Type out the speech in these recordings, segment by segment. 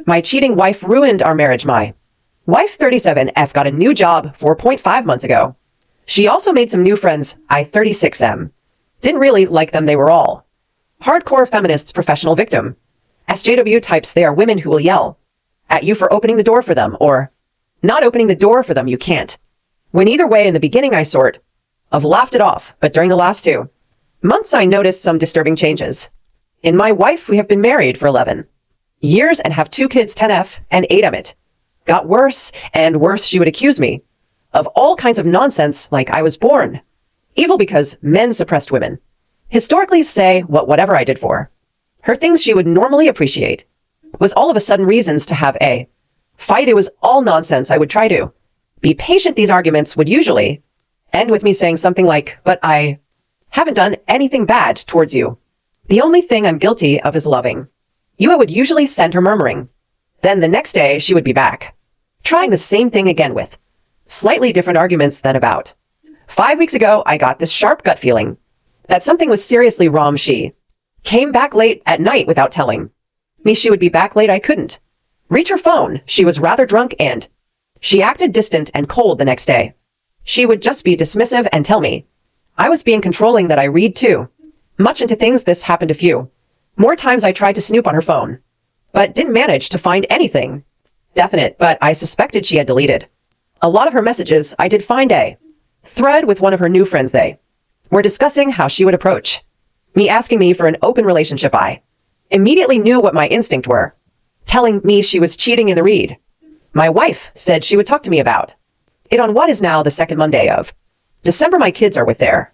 My cheating wife ruined our marriage. My wife 37F got a new job 4.5 months ago. She also made some new friends. I 36M. Didn't really like them. They were all hardcore feminists. Professional victim. SJW types. They are women who will yell at you for opening the door for them or not opening the door for them. You can't win either way. In the beginning, I sort of laughed it off, but during the last 2 months, I noticed some disturbing changes. In my wife, we have been married for 11 years and have 2 kids, 10F and 8M. It got worse and worse. She would accuse me of all kinds of nonsense, like I was born evil because men suppressed women. Historically say whatever I did for her, things she would normally appreciate, was all of a sudden reasons to have a fight. It was all nonsense. I would try to be patient. These arguments would usually end with me saying something like, but I haven't done anything bad towards you. The only thing I'm guilty of is loving you. I would usually send her murmuring. Then the next day she would be back, trying the same thing again with slightly different arguments. Then about 5 weeks ago, I got this sharp gut feeling that something was seriously wrong. She came back late at night without telling me she would be back late. I couldn't reach her phone. She was rather drunk and she acted distant and cold the next day. She would just be dismissive and tell me I was being controlling, that I read too much into things. This happened a few more times. I tried to snoop on her phone, but didn't manage to find anything definite, but I suspected she had deleted a lot of her messages. I did find a thread with one of her new friends. They were discussing how she would approach me, asking me for an open relationship. I immediately knew what my instinct were, telling me she was cheating in the read. My wife said she would talk to me about it on what is now the second Monday of December. My kids are with their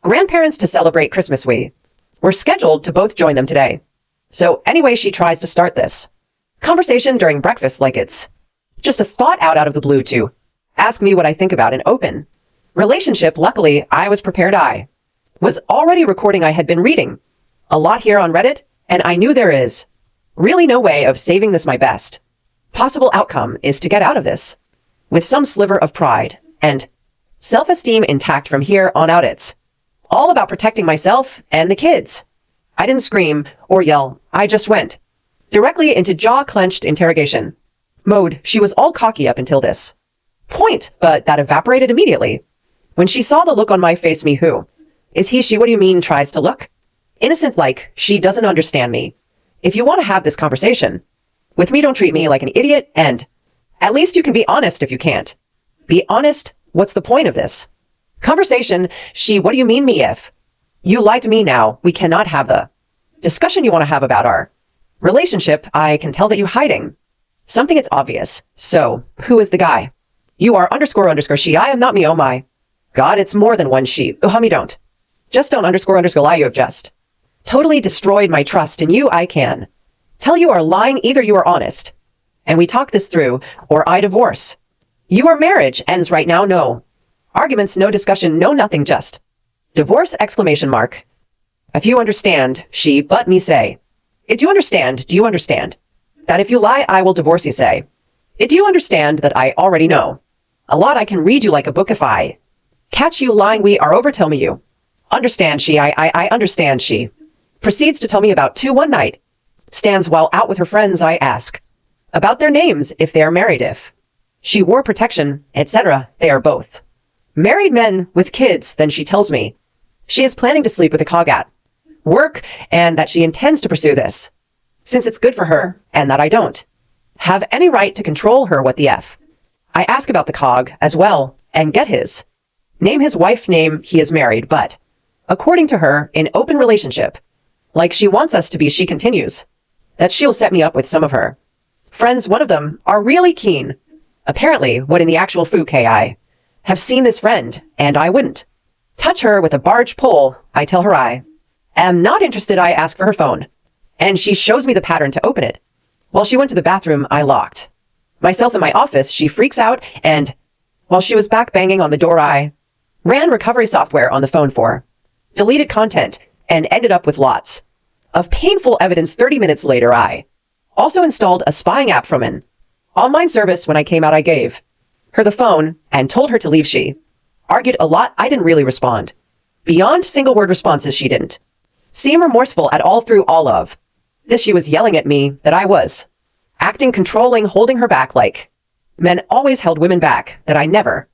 grandparents to celebrate Christmas. We were scheduled to both join them today. So anyway, she tries to start this conversation during breakfast like it's just a thought out of the blue to ask me what I think about an open relationship. Luckily, I was prepared. I was already recording. I had been reading a lot here on Reddit, and I knew there is really no way of saving this. My best possible outcome is to get out of this with some sliver of pride and self-esteem intact. From here on out, it's all about protecting myself and the kids. I didn't scream or yell. I just went directly into jaw-clenched interrogation mode. She was all cocky up until this point, but that evaporated immediately when she saw the look on my face. Me, who is he? She, what do you mean? Tries to look innocent, like she doesn't understand me. If you want to have this conversation with me, don't treat me like an idiot, and at least you can be honest. If you can't be honest, what's the point of this conversation? She, what do you mean? Me, if you lied to me now, we cannot have the discussion you want to have about our relationship. I can tell that you hiding something. It's obvious. So who is the guy? You are __ she. I am not me. Oh my God, it's more than one she. Oh, honey, don't __ lie. You have just totally destroyed my trust in you. I can tell you are lying. Either you are honest and we talk this through, or I divorce. Your marriage ends right now. No arguments, no discussion, no nothing, just divorce! ! If you understand, she, but me say, it you understand? Do you understand that if you lie, I will divorce you? Say, it do you understand that I already know a lot? I can read you like a book. If I catch you lying, we are over. Tell me you understand. She, I understand. She proceeds to tell me about 2 one night stands while out with her friends. I ask about their names, if they are married, if she wore protection, etc. They are both married men with kids. Then she tells me she is planning to sleep with a cog at work and that she intends to pursue this since it's good for her, and that I don't have any right to control her. What the F? I ask about the cog as well and get his name, his wife name. He is married, but according to her, in open relationship, like she wants us to be. She continues that she'll set me up with some of her friends. One of them are really keen. Apparently, what in the actual fuck? I have seen this friend and I wouldn't touch her with a barge pole. I tell her I am not interested. I ask for her phone and she shows me the pattern to open it. While she went to the bathroom, I locked myself in my office. She freaks out, and while she was back banging on the door, I ran recovery software on the phone for deleted content and ended up with lots of painful evidence. 30 minutes later, I also installed a spying app from an online service. When I came out, I gave her the phone and told her to leave. She argued a lot. I didn't really respond beyond single word responses. She didn't seem remorseful at all through all of this. She was yelling at me that I was acting controlling, holding her back like men always held women back, that I never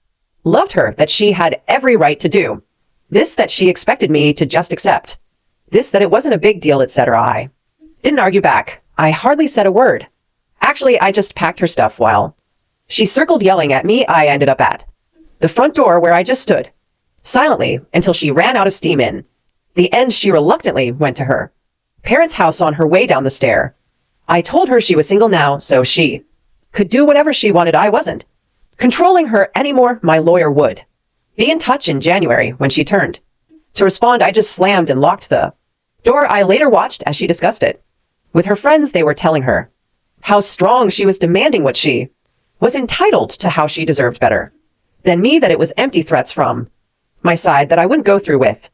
loved her, that she had every right to do. This that she expected me to just accept. This that it wasn't a big deal, etc. I didn't argue back. I hardly said a word. Actually, I just packed her stuff while she circled yelling at me. I ended up at the front door where I just stood silently until she ran out of steam. In the end, she reluctantly went to her parents' house. On her way down the stair, I told her she was single now, so she could do whatever she wanted. I wasn't controlling her anymore. My lawyer would be in touch in January. When she turned to respond, I just slammed and locked the door. I later watched as she discussed it with her friends. They were telling her how strong she was, demanding what she was entitled to, how she deserved better than me, that it was empty threats from my side that I wouldn't go through with.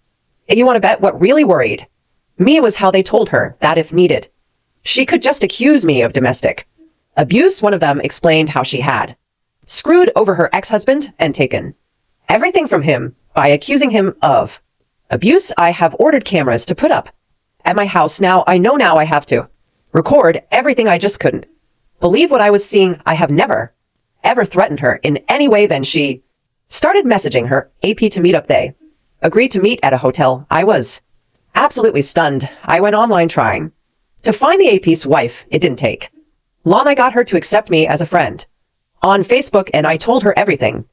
And you want to bet what really worried me was how they told her that if needed, she could just accuse me of domestic abuse. One of them explained how she had screwed over her ex-husband and taken everything from him by accusing him of abuse. I have ordered cameras to put up at my house now. I know now I have to record everything. I just couldn't believe what I was seeing. I have never, ever threatened her in any way. Then she started messaging her AP to meet up. They agreed to meet at a hotel. I was absolutely stunned. I went online trying to find the AP's wife. It didn't take long. I got her to accept me as a friend on Facebook, and I told her everything,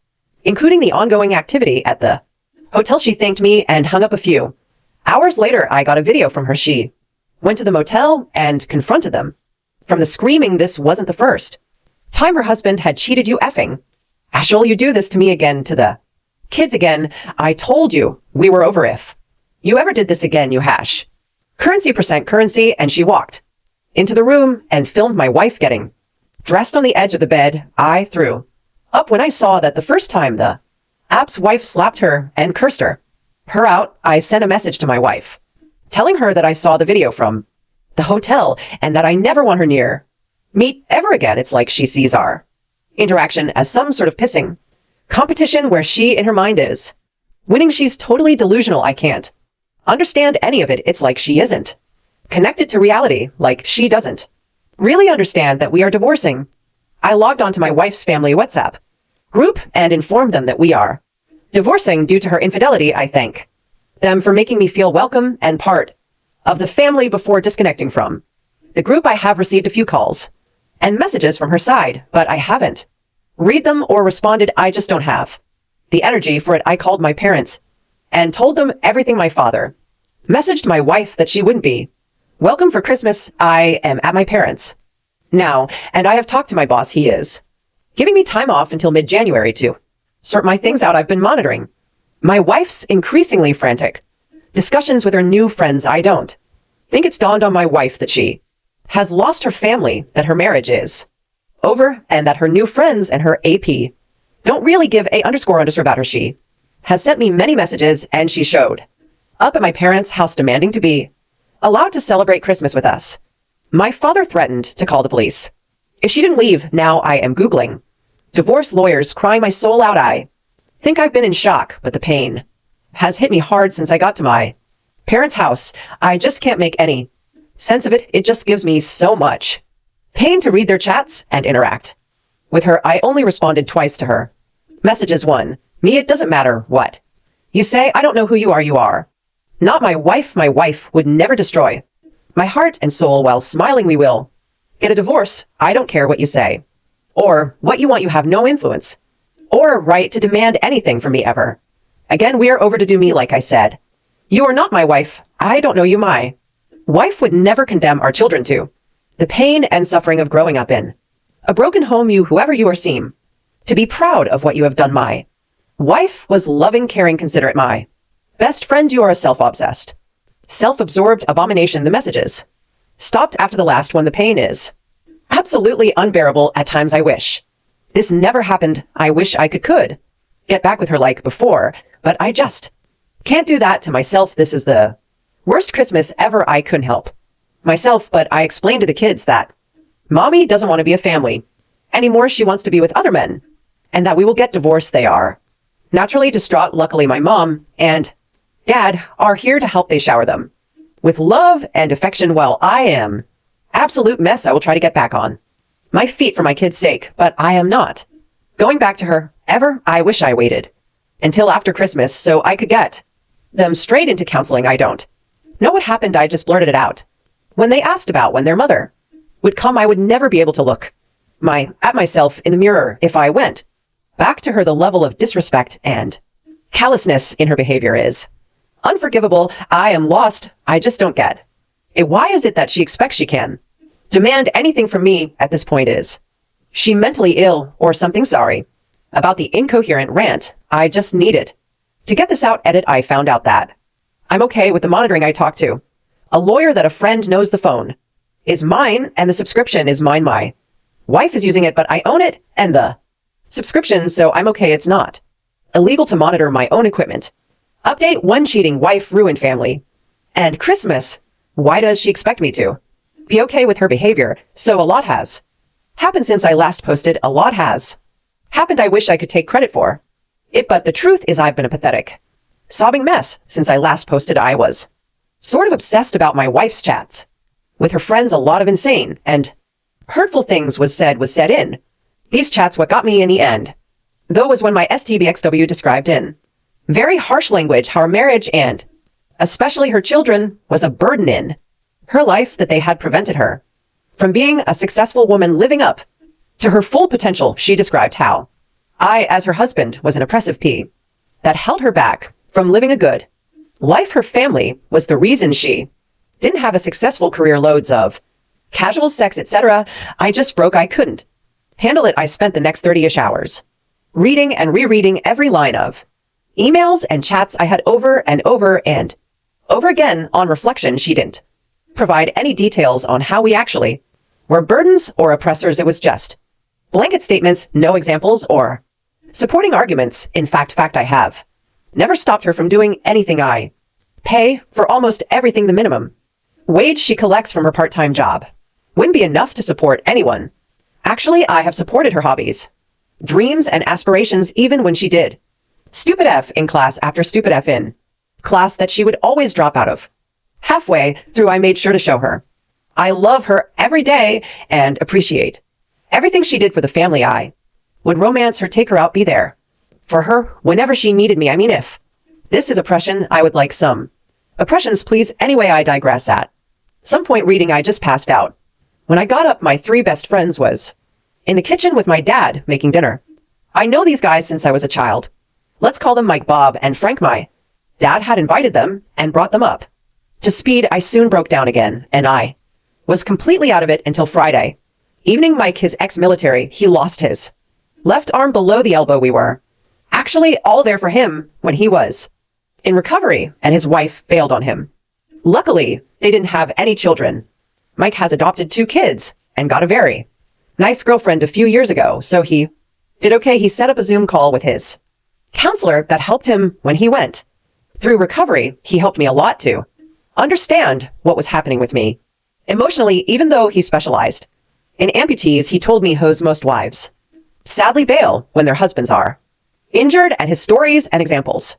including the ongoing activity at the hotel. She thanked me and hung up. A few hours later, I got a video from her. She went to the motel and confronted them from the screaming. This wasn't the first time her husband had cheated. You effing Ashel, you do this to me again, to the kids again. I told you we were over. If you ever did this again, you hash currency percent currency. And she walked into the room and filmed my wife getting dressed on the edge of the bed. I threw up when I saw that the first time the app's wife slapped her and cursed her out. I sent a message to my wife telling her that I saw the video from the hotel and that I never want her near me ever again. It's like she sees our interaction as some sort of pissing competition where she in her mind is winning. She's totally delusional. I can't understand any of it. It's like she isn't connected to reality, like she doesn't really understand that we are divorcing. I logged onto my wife's family WhatsApp group and informed them that we are divorcing due to her infidelity. I thank them for making me feel welcome and part of the family before disconnecting from the group. I have received a few calls and messages from her side, but I haven't read them or responded. I just don't have the energy for it. I called my parents and told them everything. My father messaged my wife that she wouldn't be welcome for Christmas. I am at my parents' now, and I have talked to my boss. He is giving me time off until mid-January to sort my things out. I've been monitoring my wife's increasingly frantic discussions with her new friends. I don't think it's dawned on my wife that she has lost her family, that her marriage is over, and that her new friends and her AP don't really give a underscore about her. She has sent me many messages, and she showed up at my parents' house demanding to be allowed to celebrate Christmas with us. My father threatened to call the police if she didn't leave. Now I am Googling divorce lawyers, crying my soul out. I think I've been in shock, but the pain has hit me hard since I got to my parents' house. I just can't make any sense of it. It just gives me so much pain to read their chats and interact with her. I only responded twice to her messages. One, me, it doesn't matter what you say. I don't know who you are. You are not my wife. My wife would never destroy my heart and soul while smiling. We will get a divorce. I don't care what you say or what you want. You have no influence or a right to demand anything from me ever again. We are over to do me. Like I said, you are not my wife. I don't know you. My wife would never condemn our children to the pain and suffering of growing up in a broken home. You, whoever you are, seem to be proud of what you have done. My wife was loving, caring, considerate. My best friend, you are a self-obsessed, self-absorbed abomination. The messages stopped after the last one. The pain is absolutely unbearable at times. I wish this never happened. I wish I could get back with her like before, but I just can't do that to myself. This is the worst Christmas ever. I couldn't help myself, but I explained to the kids that mommy doesn't want to be a family anymore. She wants to be with other men and that we will get divorced. They are naturally distraught. Luckily, my mom and dad are here to help. They shower them with love and affection while I am absolute mess. I will try to get back on My feet for my kid's sake, but I am not going back to her ever. I wish I waited until after Christmas so I could get them straight into counseling. I don't know what happened. I just blurted it out. When they asked about when their mother would come, I would never be able to look at myself in the mirror if I went back to her. The level of disrespect and callousness in her behavior is unforgivable. I am lost. I just don't get it. Why is it that she expects she can demand anything from me at this point? Is she mentally ill or something? Sorry about the incoherent rant. I just needed to get this out. Edit. I found out that I'm okay with the monitoring. I talked to a lawyer that a friend knows the phone is mine and the subscription is mine. My wife is using it, but I own it and the subscription, so I'm okay. It's not illegal to monitor my own equipment. Update: one cheating wife ruined family and Christmas. Why does she expect me to be okay with her behavior? So a lot has happened since I last posted. A lot has happened. I wish I could take credit for it, but the truth is I've been a pathetic, sobbing mess since I last posted. I was sort of obsessed about my wife's chats with her friends. A lot of insane and hurtful things was said in these chats. What got me in the end, though, was when my STBXW described in very harsh language how her marriage and especially her children was a burden in her life, that they had prevented her from being a successful woman living up to her full potential. She described how I, as her husband, was an oppressive P that held her back from living a good life. Her family was the reason she didn't have a successful career. Loads of casual sex, etc. I just broke. I couldn't handle it. I spent the next 30-ish hours reading and rereading every line of emails and chats I had over and over and over again. On reflection, she didn't provide any details on how we actually were burdens or oppressors. It was just blanket statements, no examples or supporting arguments. In fact, I have never stopped her from doing anything. I pay for almost everything. The minimum wage she collects from her part-time job wouldn't be enough to support anyone. Actually, I have supported her hobbies, dreams, and aspirations, even when she did stupid F in class after stupid F in class that she would always drop out of. Halfway through, I made sure to show her I love her every day and appreciate everything she did for the family. I would romance her, take her out, be there for her whenever she needed me. I mean, if this is oppression, I would like some oppressions, please. Anyway, I digress. At some point reading, I just passed out. When I got up, my three best friends was in the kitchen with my dad making dinner. I know these guys since I was a child. Let's call them Mike, Bob, and Frank. My dad had invited them and brought them up to speed. I soon broke down again, and I was completely out of it until Friday evening. Mike, his ex-military, he lost his left arm below the elbow. We were actually all there for him when he was in recovery, and his wife bailed on him. Luckily, they didn't have any children. Mike has adopted 2 kids and got a very nice girlfriend a few years ago, so he did okay. He set up a Zoom call with his counselor that helped him when he went through recovery. He helped me a lot to understand what was happening with me emotionally. Even though he specialized in amputees, he told me hoes most wives sadly bail when their husbands are injured, and his stories and examples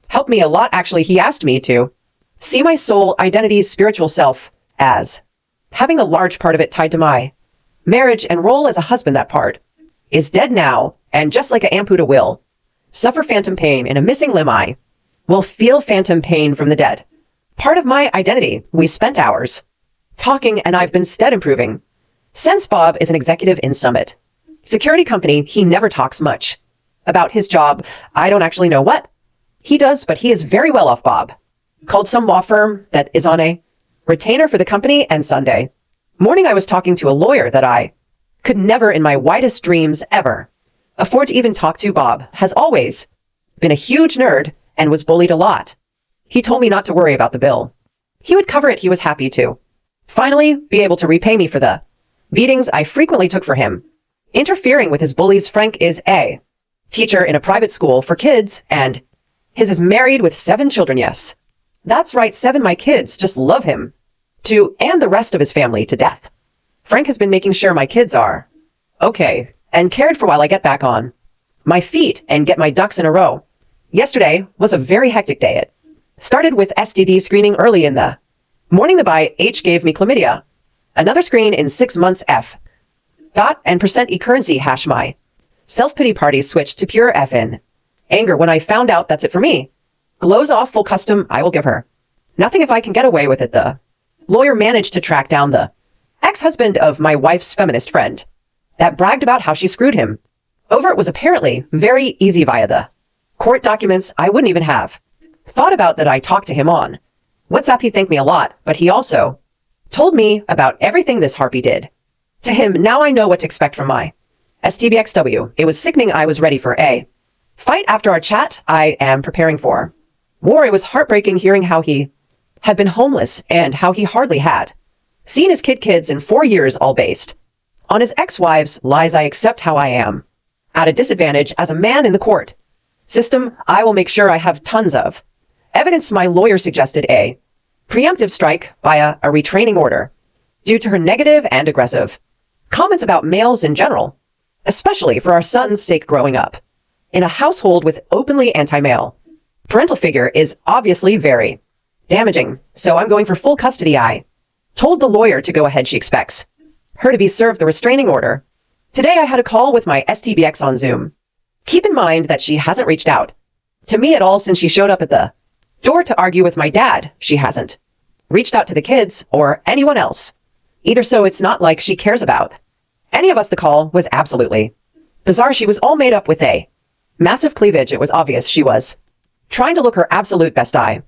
helped me a lot. Actually, he asked me to see my soul, identity, spiritual self as having a large part of it tied to my marriage and role as a husband. That part is dead now, and just like an amputee will suffer phantom pain in a missing limb, I will feel phantom pain from the dead part of my identity. We spent hours talking, and I've been stead improving since. Bob is an executive in Summit Security Company. He never talks much about his job. I don't actually know what he does, but he is very well off. Bob called some law firm that is on a retainer for the company, and Sunday morning I was talking to a lawyer that I could never in my wildest dreams ever afford to even talk to. Bob has always been a huge nerd and was bullied a lot. He told me not to worry about the bill. He would cover it. He was happy to finally be able to repay me for the beatings I frequently took for him interfering with his bullies. Frank is a teacher in a private school for kids, and his is married with 7 children. Yes, that's right, 7. My kids just love him to and the rest of his family to death. Frank has been making sure my kids are okay and cared for while I get back on my feet and get my ducks in a row. Yesterday was a very hectic day. It started with STD screening early in the morning. The BIH gave me chlamydia. Another screen in 6 months. F Dot and percent e-currency hash my. Self-pity party switched to pure FN. Anger when I found out that's it for me. Glows off full custom I will give her. Nothing if I can get away with it. The lawyer managed to track down the ex-husband of my wife's feminist friend that bragged about how she screwed him. Over it was apparently very easy via the court documents I wouldn't even have thought about that I talked to him on WhatsApp. He thanked me a lot, but he also told me about everything this harpy did to him. Now I know what to expect from my STBXW. It was sickening. I was ready for a fight after our chat. I am preparing for war. It was heartbreaking hearing how he had been homeless and how he hardly had seen his kids in 4 years, all based on his ex-wife's lies. I accept how I am at a disadvantage as a man in the court system. I will make sure I have tons of evidence. My lawyer suggested a preemptive strike via a retraining order due to her negative and aggressive comments about males in general, especially for our son's sake. Growing up in a household with openly anti-male parental figure is obviously very damaging, so I'm going for full custody. I told the lawyer to go ahead. She expects her to be served the restraining order today. I had a call with my STBX on Zoom. Keep in mind that she hasn't reached out to me at all since she showed up at the door to argue with my dad. She hasn't reached out to the kids or anyone else either, so it's not like she cares about any of us. The call was absolutely bizarre. She was all made up with a massive cleavage. It was obvious she was trying to look her absolute best. I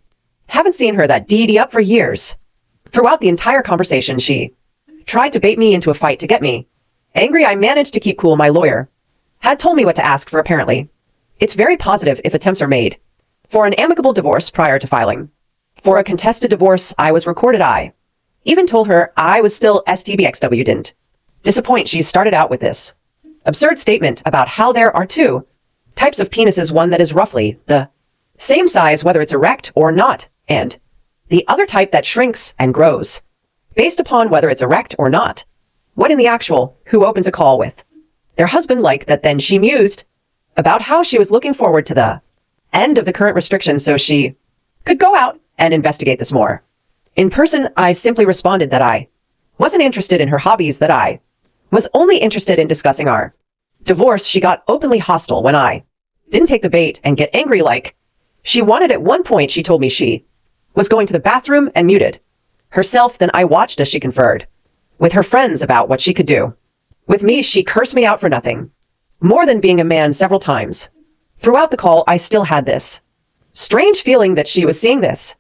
haven't seen her that DD up for years. Throughout the entire conversation, she tried to bait me into a fight to get me angry. I managed to keep cool. My lawyer had told me what to ask for. Apparently, it's very positive if attempts are made for an amicable divorce prior to filing for a contested divorce. I was recorded. I even told her I was still STBXW. Didn't disappoint. She started out with this absurd statement about how there are two types of penises, one that is roughly the same size whether it's erect or not, and the other type that shrinks and grows based upon whether it's erect or not. What in the actual who opens a call with their husband like that? Then she mused about how she was looking forward to the end of the current restrictions so she could go out and investigate this more in person. I simply responded that I wasn't interested in her hobbies, that I was only interested in discussing our divorce. She got openly hostile when I didn't take the bait and get angry like she wanted. At one point, she told me she was going to the bathroom and muted herself. Then I watched as she conferred with her friends about what she could do with me. She cursed me out for nothing more than being a man several times. Throughout the call, I still had this strange feeling that she was seeing this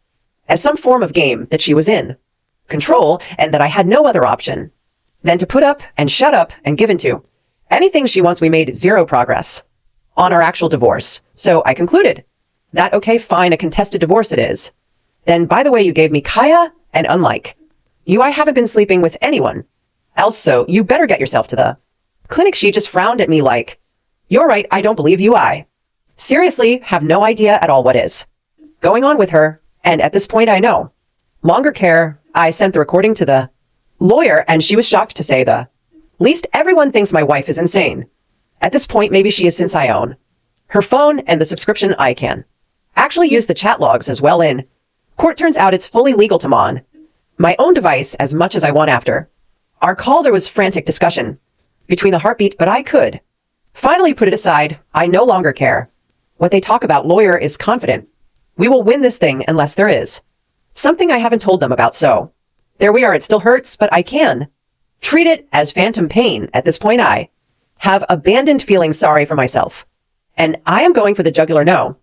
as some form of game, that she was in control and that I had no other option than to put up and shut up and give into anything she wants. We made zero progress on our actual divorce, so I concluded that, okay, fine, a contested divorce it is. Then, by the way, you gave me Kaya, and unlike you, I haven't been sleeping with anyone else, so you better get yourself to the clinic. She just frowned at me like, you're right, I don't believe you. I seriously have no idea at all what is going on with her, and at this point I no longer care. I sent the recording to the lawyer, and she was shocked to say the least. Everyone thinks my wife is insane. At this point, maybe she is, since I own her phone and the subscription. I can actually use the chat logs as well in court. Turns out it's fully legal to mon my own device as much as I want. After our call, there was frantic discussion between the heartbeat, but I could finally put it aside. I no longer care what they talk about. Lawyer is confident we will win this thing unless there is something I haven't told them about. So there we are. It still hurts, but I can treat it as phantom pain. At this point, I have abandoned feeling sorry for myself, and I am going for the jugular. No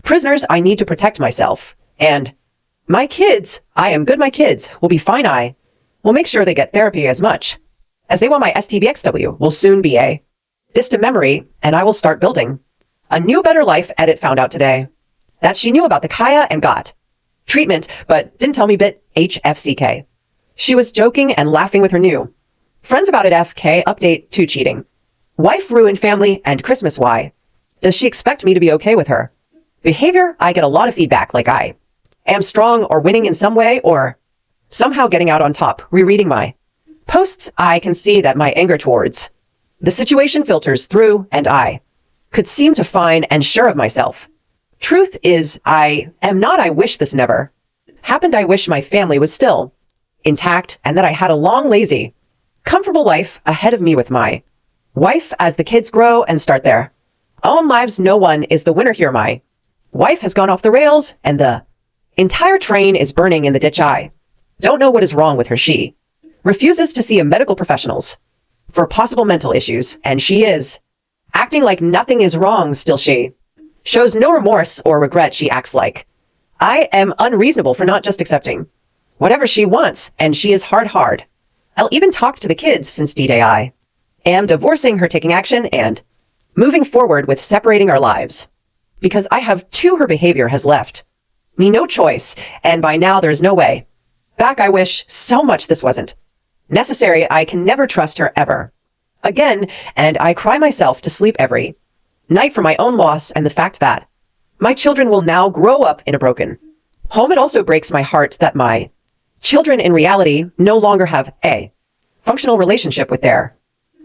prisoners. I need to protect myself and my kids. I am good. My kids will be fine. I will make sure they get therapy as much as they want. My STBXW will soon be a distant memory, and I will start building a new, better life. Edit found out today that she knew about the Kaya and got treatment, but didn't tell me bit. HFCK. She was joking and laughing with her new friends about it. FK update 2 cheating. Wife ruined family and Christmas. Why does she expect me to be okay with her behavior? I get a lot of feedback like I am strong or winning in some way or somehow getting out on top. Rereading my posts, I can see that my anger towards the situation filters through, and I could seem to fine and sure of myself. Truth is, I am not. I wish this never happened. I wish my family was still intact and that I had a long, lazy Comfortable life ahead of me with my wife as the kids grow and start their own lives. No one is the winner here. My wife has gone off the rails and the entire train is burning in the ditch. I don't know what is wrong with her. She refuses to see a medical professionals for possible mental issues, and she is acting like nothing is wrong. Still, she shows no remorse or regret. She acts like I am unreasonable for not just accepting whatever she wants, and she is hard. I'll even talk to the kids since D-Day I am divorcing her, taking action and moving forward with separating our lives. Because I have two, her behavior has left me no choice, and by now there's no way back. I wish so much this wasn't necessary. I can never trust her ever again, and I cry myself to sleep every night for my own loss and the fact that my children will now grow up in a broken home. It also breaks my heart that my children in reality no longer have a functional relationship with their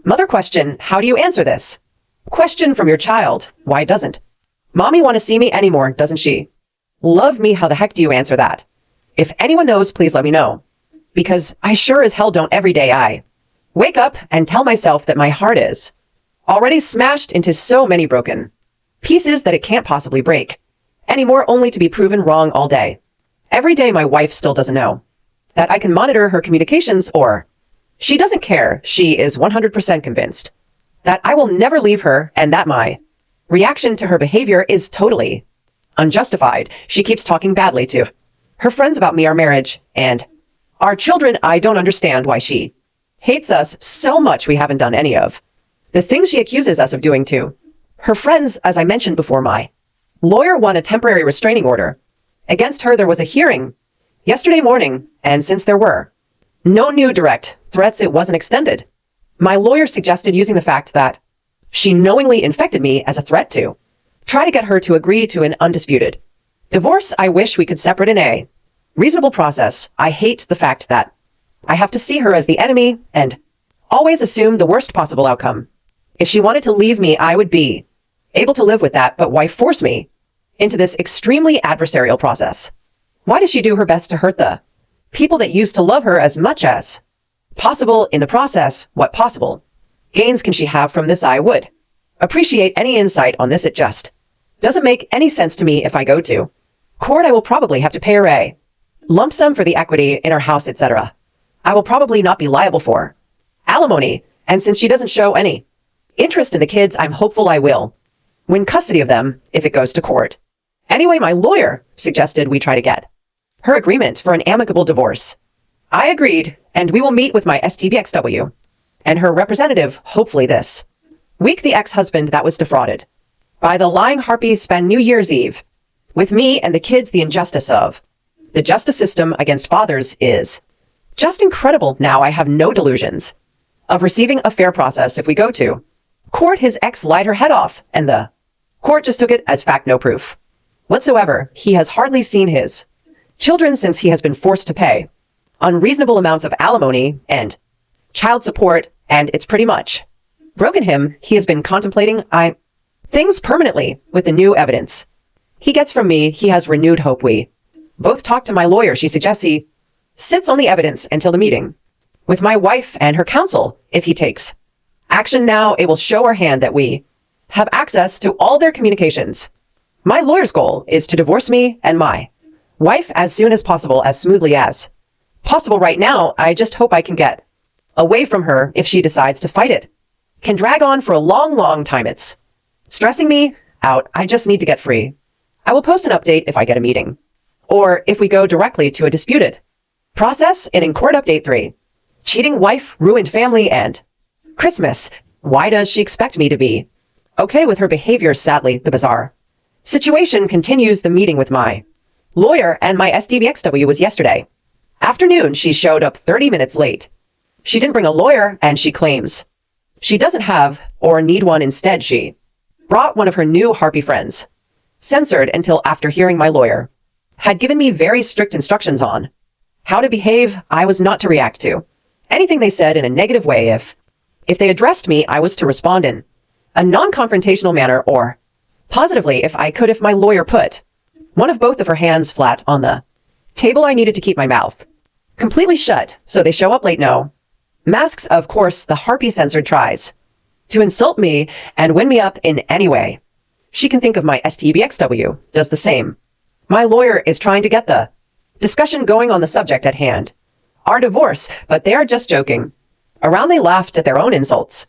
mother. Question: how do you answer this question from your child? Why doesn't mommy want to see me anymore? Doesn't she love me? How the heck do you answer that? If anyone knows, please let me know, because I sure as hell don't. Every day I wake up and tell myself that my heart is already smashed into so many broken pieces that it can't possibly break anymore, only to be proven wrong all day. Every day my wife still doesn't know that I can monitor her communications, or she doesn't care. She is 100% convinced that I will never leave her and that my reaction to her behavior is totally unjustified. She keeps talking badly to her friends about me, our marriage, and our children. I don't understand why she hates us so much. We haven't done any of the things she accuses us of doing to her friends. As I mentioned before, my lawyer won a temporary restraining order against her. There was a hearing yesterday morning, and since there were no new direct threats, it wasn't extended. My lawyer suggested using the fact that she knowingly infected me as a threat to try to get her to agree to an undisputed divorce. I wish we could separate in a reasonable process. I hate the fact that I have to see her as the enemy and always assume the worst possible outcome. If she wanted to leave me, I would be able to live with that, but why force me into this extremely adversarial process? Why does she do her best to hurt the people that used to love her as much as possible in the process? What possible gains can she have from this? I would appreciate any insight on this. It just doesn't make any sense to me. If I go to court, I will probably have to pay her a lump sum for the equity in our house, etc. I will probably not be liable for alimony, and since she doesn't show any interest in the kids, I'm hopeful I will win custody of them if it goes to court. Anyway, my lawyer suggested we try to get her agreement for an amicable divorce. I agreed, and we will meet with my STBXW and her representative hopefully this week. The ex-husband that was defrauded by the lying harpy spend New Year's Eve with me and the kids. The injustice of the justice system against fathers is just incredible. Now I have no delusions of receiving a fair process. If we go to court, his ex lied her head off, and the court just took it as fact, no proof whatsoever. He has hardly seen his children since he has been forced to pay unreasonable amounts of alimony and child support, and it's pretty much broken him. He has been contemplating things permanently with the new evidence he gets from me. He has renewed hope. We both talked to my lawyer. She suggests he sits on the evidence until the meeting with my wife and her counsel. If he takes action now, it will show our hand that we have access to all their communications. My lawyer's goal is to divorce me and my wife as soon as possible, as smoothly as possible. Right now, I just hope I can get away from her. If she decides to fight, it can drag on for a long time. It's stressing me out. I just need to get free. I will post an update if I get a meeting, or if we go directly to a disputed process. And in court update 3, cheating wife ruined family and Christmas. Why does she expect me to be okay with her behavior? Sadly, the bizarre situation continues. The meeting with my lawyer and my SDBXW was yesterday afternoon. She showed up 30 minutes late. She didn't bring a lawyer, and she claims she doesn't have or need one. Instead, she brought one of her new harpy friends. Censored until after hearing my lawyer had given me very strict instructions on how to behave. I was not to react to anything they said in a negative way. If they addressed me, I was to respond in a non-confrontational manner, or positively if I could. If my lawyer put one of both of her hands flat on the table, I needed to keep my mouth completely shut. So they show up late. No Masks, of course, the harpy censored tries to insult me and win me up in any way. She can think of my STBXW, does the same. My lawyer is trying to get the discussion going on the subject at hand. Our divorce, but they are just joking. Around they laughed at their own insults.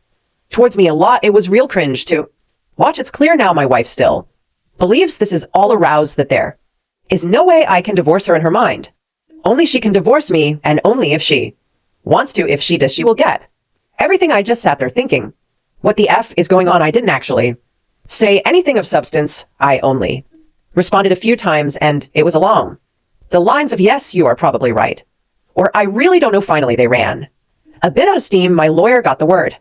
Towards me a lot, it was real cringe to watch. It's clear now my wife still believes this is all aroused, that there is no way I can divorce her in her mind. Only she can divorce me, and only if she wants to. If she does, she will get everything. I just sat there thinking, what the F is going on? I didn't actually say anything of substance. I only responded a few times, and it was along the lines of, yes, you are probably right, or I really don't know. Finally, they ran a bit out of steam. My lawyer got the word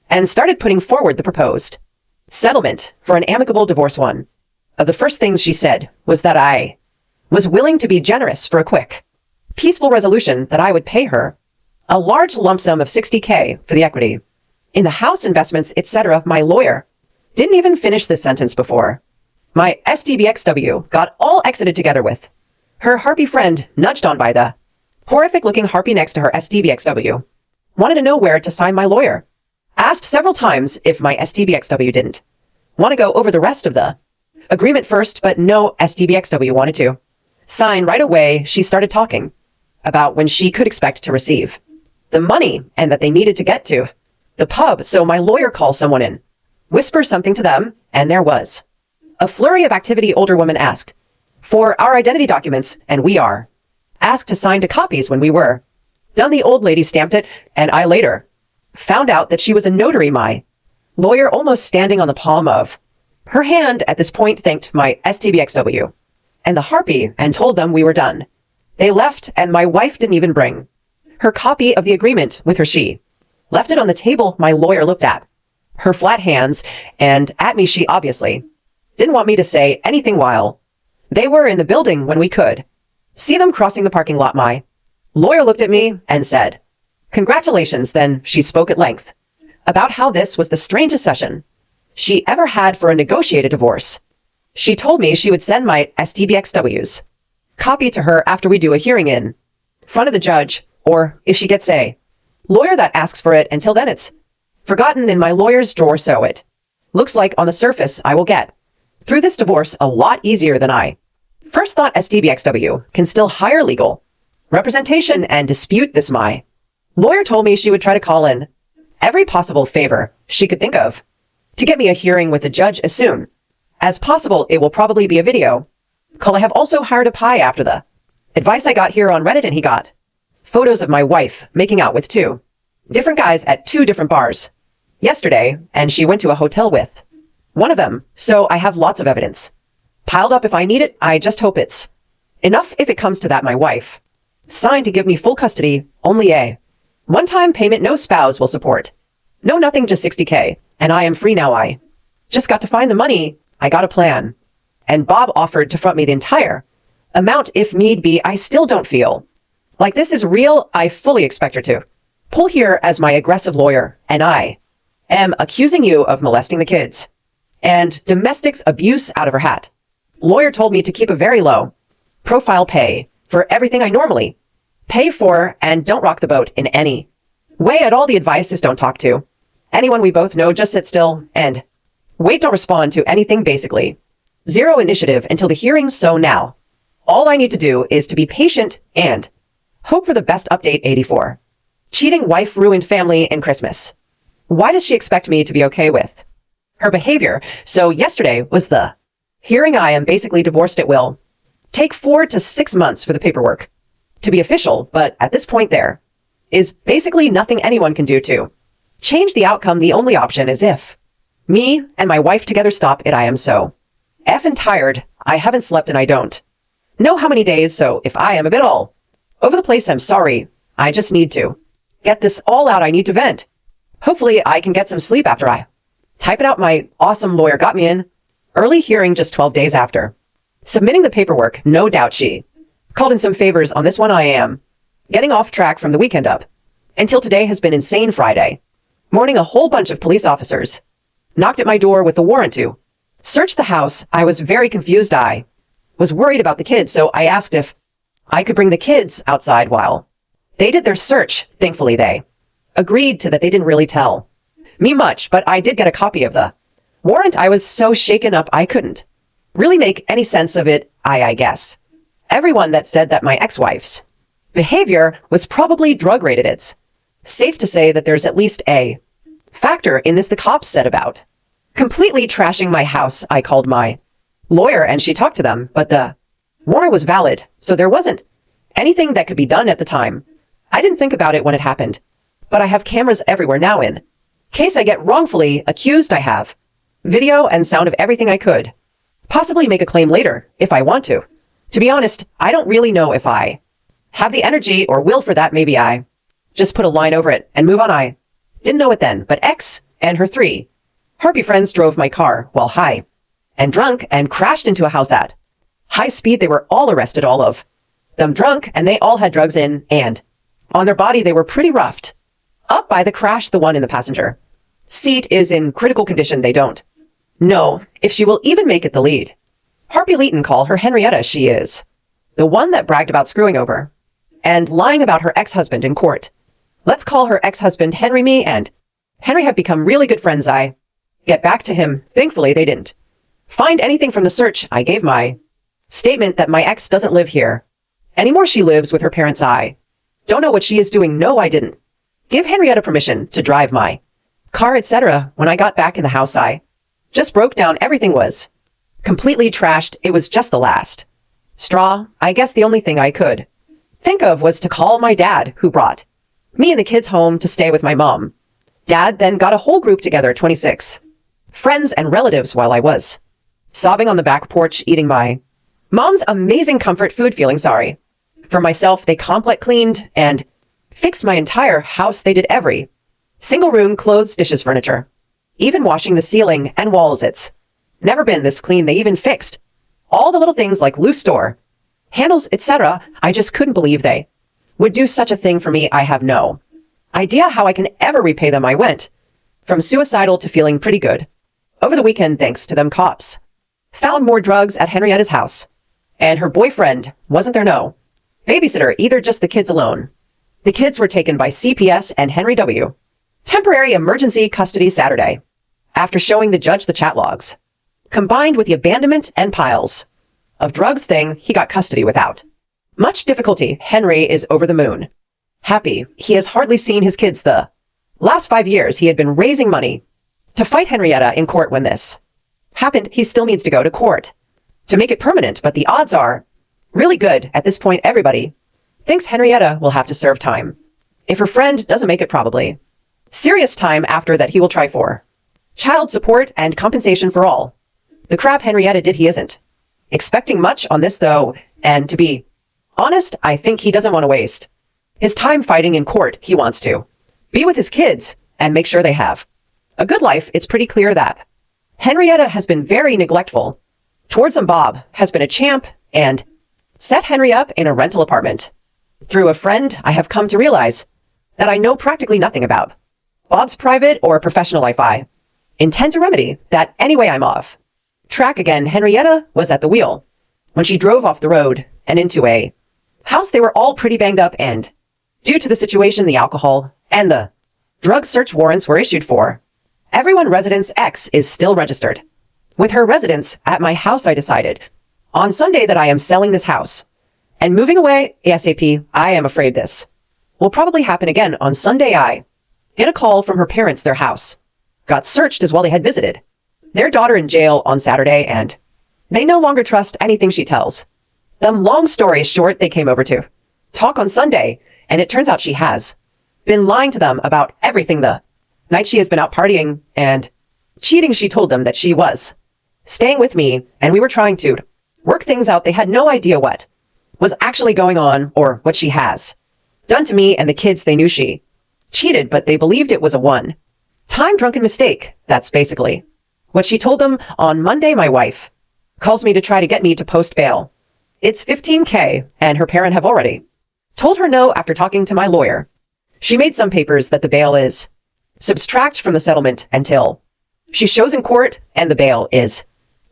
and started putting forward the proposed settlement for an amicable divorce. One of the first things she said was that I was willing to be generous for a quick, peaceful resolution, that I would pay her a large lump sum of $60K for the equity in the house, investments, etc. My lawyer didn't even finish this sentence before my STBXW got all exited together with her harpy friend, nudged on by the horrific-looking harpy next to her. STBXW wanted to know where to sign. My lawyer asked several times if my STBXW didn't want to go over the rest of the agreement first, but no, STBXW wanted to sign right away. She started talking about when she could expect to receive the money and that they needed to get to the pub. So my lawyer calls someone in, whispers something to them, and there was a flurry of activity. Older woman asked for our identity documents, and we are asked to sign to copies. When we were done, the old lady stamped it, and I later found out that she was a notary. My lawyer, almost standing on the palm of her hand at this point, thanked my STBXW and the harpy and told them we were done. They left, and my wife didn't even bring her copy of the agreement with her. She left it on the table. My lawyer looked at her flat hands and at me. She obviously didn't want me to say anything while they were in the building when we could see them crossing the parking lot. My lawyer looked at me and said, "Congratulations." Then she spoke at length about how this was the strangest session she ever had for a negotiated divorce. She told me she would send my STBXW's copy to her after we do a hearing in front of the judge, or if she gets a lawyer that asks for it. Until then, it's forgotten in my lawyer's drawer. So it looks like on the surface I will get through this divorce a lot easier than I first thought. STBXW can still hire legal representation and dispute this. My lawyer told me she would try to call in every possible favor she could think of to get me a hearing with the judge as soon as possible. It will probably be a video call. I have also hired a pie after the advice I got here on Reddit, and he got photos of my wife making out with two different guys at two different bars yesterday, and she went to a hotel with one of them. So I have lots of evidence piled up if I need it. I just hope it's enough if it comes to that. My wife signed to give me full custody, only a one-time payment, no spouse will support, no nothing, just $60K, and I am free now. I just got to find the money. I got a plan, and Bob offered to front me the entire amount if need be. I still don't feel like this is real. I fully expect her to pull here as my aggressive lawyer, and I am accusing you of molesting the kids and domestic abuse out of her hat. Lawyer told me to keep a very low profile, pay for everything I normally pay for, and don't rock the boat in any way at all. The advice is don't talk to anyone we both know, just sit still and wait, don't respond to anything. Basically, zero initiative until the hearing. So now all I need to do is to be patient and hope for the best. Update 84. Cheating wife ruined family and Christmas. Why does she expect me to be okay with her behavior? So yesterday was the hearing. I am basically divorced. It will take 4 to 6 months for the paperwork to be official, but at this point there is basically nothing anyone can do to change the outcome. The only option is if me and my wife together stop it. I am so effing tired. I haven't slept and I don't know how many days, so if I am a bit all over the place, I'm sorry. I just need to get this all out. I need to vent. Hopefully I can get some sleep after I type it out. My awesome lawyer got me in early hearing just 12 days after submitting the paperwork. No doubt she called in some favors on this one. I am getting off track from the weekend up until today has been insane. Friday morning, a whole bunch of police officers knocked at my door with a warrant to search the house. I was very confused. I was worried about the kids, so I asked if I could bring the kids outside while they did their search. Thankfully, they agreed to that they didn't really tell me much, but I did get a copy of the warrant. I was so shaken up I couldn't really make any sense of it, I guess. Everyone that said that my ex-wife's behavior was probably drug-related. It's safe to say that there's at least a factor in this the cops said about completely trashing my house. I called my lawyer and she talked to them, but the warrant was valid, so there wasn't anything that could be done at the time. I didn't think about it when it happened, but I have cameras everywhere now in case I get wrongfully accused. I have video and sound of everything I could possibly make a claim later if I want to. To be honest, I don't really know if I have the energy or will for that. Maybe I just put a line over it and move on. I didn't know it then, but X and her 3 harpy friends drove my car while high and drunk and crashed into a house at high speed. They were all arrested, all of them drunk, and they all had drugs in and on their body. They were pretty roughed up by the crash. The one in the passenger seat is in critical condition. They don't know if she will even make it. The lead Harpy Leighton, call her Henrietta. She is the one that bragged about screwing over and lying about her ex-husband in court. Let's call her ex-husband Henry. Me and Henry have become really good friends. I get back to him. Thankfully, they didn't find anything from the search. I gave my statement that my ex doesn't live here anymore. She lives with her parents. I don't know what she is doing. No, I didn't give Henrietta permission to drive my car, etc. When I got back in the house, I just broke down. Everything was completely trashed. It was just the last straw. I guess the only thing I could think of was to call my dad, who brought me and the kids home to stay with my mom. Dad then got a whole group together, 26 friends and relatives, while I was sobbing on the back porch eating my mom's amazing comfort food, feeling sorry for myself. They complet cleaned and fixed my entire house. They did every single room, clothes, dishes, furniture, even washing the ceiling and walls. It's never been this clean. They even fixed all the little things like loose door handles, etc. I just couldn't believe they would do such a thing for me. I have no idea how I can ever repay them. I went from suicidal to feeling pretty good over the weekend thanks to them. Cops found more drugs at Henrietta's house, and her boyfriend wasn't there. No babysitter either, just the kids alone. The kids were taken by CPS and Henry W. temporary emergency custody Saturday after showing the judge the chat logs. Combined with the abandonment and piles of drugs thing, he got custody without much difficulty. Henry is over the moon happy. He has hardly seen his kids the last 5 years. He had been raising money to fight Henrietta in court. When this happened, he still needs to go to court to make it permanent, but the odds are really good at this point. Everybody thinks Henrietta will have to serve time. If her friend doesn't make it, probably serious time after that. He will try for child support and compensation for all the crap Henrietta did. He isn't expecting much on this though, and to be honest, I think he doesn't want to waste his time fighting in court. He wants to be with his kids and make sure they have a good life. It's pretty clear that Henrietta has been very neglectful towards him. Bob has been a champ and set Henry up in a rental apartment. Through a friend, I have come to realize that I know practically nothing about Bob's private or professional life. I intend to remedy that anyway. I'm off track again. Henrietta was at the wheel when she drove off the road and into a house. They were all pretty banged up, and due to the situation, the alcohol and the drug search warrants were issued for everyone. Residence X is still registered with her residence at my house. I decided on Sunday that I am selling this house and moving away ASAP. I am afraid this will probably happen again. On Sunday, I get a call from her parents. Their house got searched as well. They had visited their daughter in jail on Saturday, and they no longer trust anything she tells them. Long story short, they came over to talk on Sunday, and it turns out she has been lying to them about everything. The night she has been out partying and cheating, she told them that she was staying with me and we were trying to work things out. They had no idea what was actually going on or what she has done to me and the kids. They knew she cheated, but they believed it was a one-time drunken mistake. That's basically what she told them. On Monday, my wife calls me to try to get me to post bail. It's $15,000, and her parent have already told her no after talking to my lawyer. She made some papers that the bail is subtract from the settlement until she shows in court and the bail is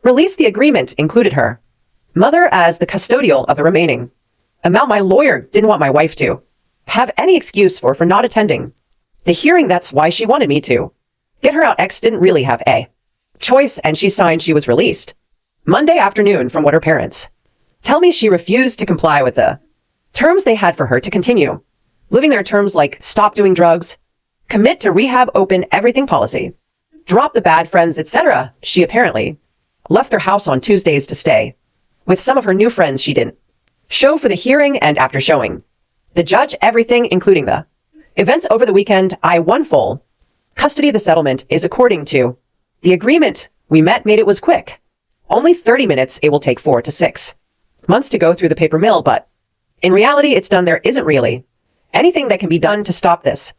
released. The agreement included her mother as the custodial of the remaining amount. My lawyer didn't want my wife to have any excuse for not attending The hearing, that's why she wanted me to. Get her out. Ex didn't really have a choice, and she signed she was released Monday afternoon from what her parents tell me. She refused to comply with the terms they had for her to continue living their terms, like stop doing drugs, commit to rehab, open everything policy, drop the bad friends, etc. She apparently left their house on Tuesdays to stay with some of her new friends she didn't show for the hearing, and after showing the judge everything, including the events over the weekend, I won full custody. The settlement is according to the agreement we made. It was quick. Only 30 minutes. It will take 4 to 6 months to go through the paper mill, but in reality, it's done. There isn't really anything that can be done to stop this.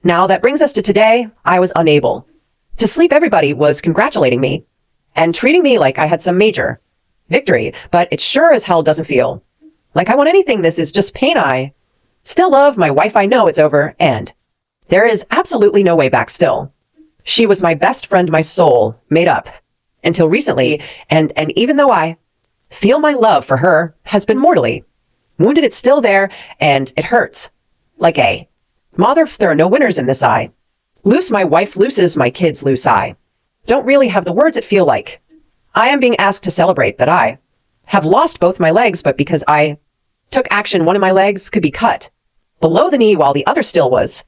Now that brings us to today. I was unable to sleep. Everybody was congratulating me and treating me like I had some major victory, but it sure as hell doesn't feel like I won anything. This is just pain. I still love my wife. I know it's over, and there is absolutely no way back still. She was my best friend, my soul made up until recently, and even though I feel my love for her has been mortally wounded, it's still there, and it hurts like a mother. There are no winners in this. I lose my wife, loses my kids, lose. I don't really have the words. It feel like I am being asked to celebrate that I have lost both my legs, but because I took action, one of my legs could be cut below the knee while the other still was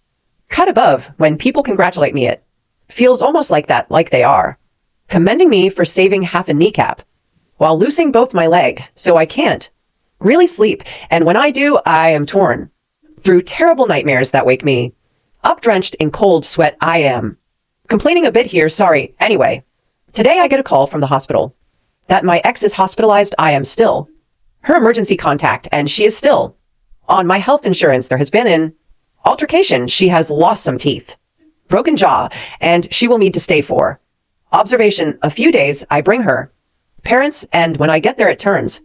cut above. When people congratulate me, it feels almost like that, like they are commending me for saving half a kneecap while losing both my leg. So I can't really sleep, and when I do, I am torn through terrible nightmares that wake me up drenched in cold sweat. I am complaining a bit here, sorry. Anyway, today I get a call from the hospital that my ex is hospitalized. I am still her emergency contact, and she is still on my health insurance. There has been an altercation. She has lost some teeth, broken jaw, and she will need to stay for observation a few days. I bring her parents, and when I get there, it turns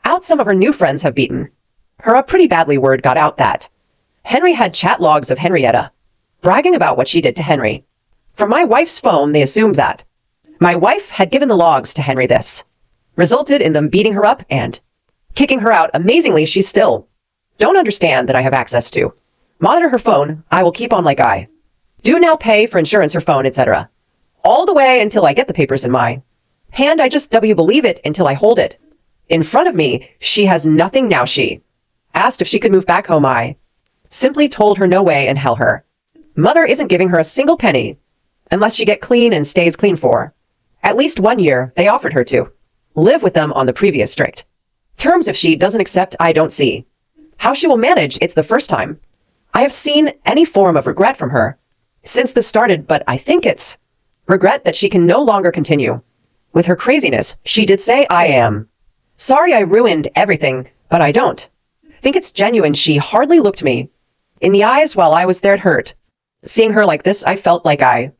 out some of her new friends have beaten her up pretty badly. Word got out that Henry had chat logs of Henrietta bragging about what she did to Henry. From my wife's phone, they assumed that my wife had given the logs to Henry. This resulted in them beating her up and kicking her out. Amazingly, she still don't understand that I have access to monitor her phone. I will keep on like I do now, pay for insurance, her phone, etc. all the way until I get the papers in my hand. I just believe it until I hold it in front of me. She has nothing now. She asked if she could move back home. I simply told her no way in hell. Her mother isn't giving her a single penny unless she get clean and stays clean for at least 1 year. They offered her to live with them on the previous strict terms. If she doesn't accept, I don't see how she will manage. It's the first time I have seen any form of regret from her since this started, but I think it's regret that she can no longer continue with her craziness. She did say, I am sorry I ruined everything, but I don't think it's genuine. She hardly looked me in the eyes while I was there. It hurt seeing her like this. I felt like I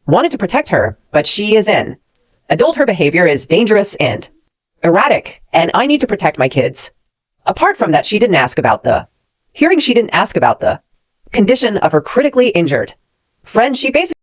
wanted to protect her, but she is an adult. Her behavior is dangerous and erratic, and I need to protect my kids. Apart from that, she didn't ask about the hearing. She didn't ask about the condition of her critically injured friend. She basically